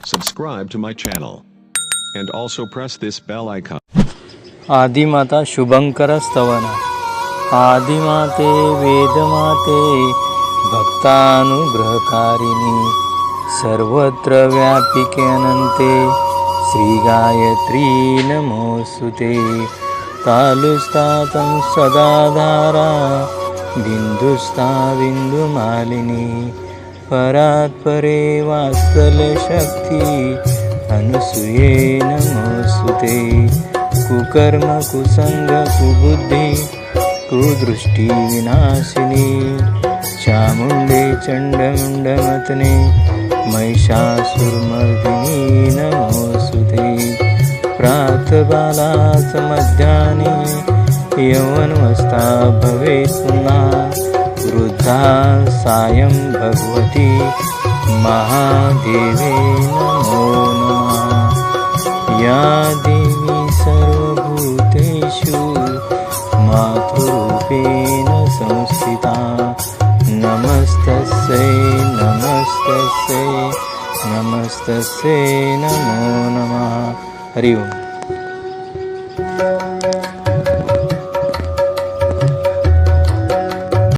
subscribe to my channel, and also press this bell icon. Adimata Shubhankar स्तवन आदिमाते वेदमाते भक्तानुग्रहकारिणी सर्वत्र व्यापिके अनंते श्री गायत्री नमोस्तुते तालुस्तातं सदाधारा बिंदुस्ता बिंदुमालिनी परात्परे वात्सल्यशक्ति अनुसूये नमोस्तुते कुकर्म कुसंग कुबुद्धि कुदृष्टि विनाशिनी चामुंडे चंडमुंडमतने महिषासुरमर्दिनी नमोस्तुते प्रातःकालात् मध्याह्ने यौवनवस्था भवेत् पुनः वृद्धा सायं भगवती महादेवे नमो नमः या देवी सर्वभूतेषु मातृरूपेण संस्थिता नमस्तस्यै नमस्तस्यै नमस्तस्यै नमो नमः हरि ओम।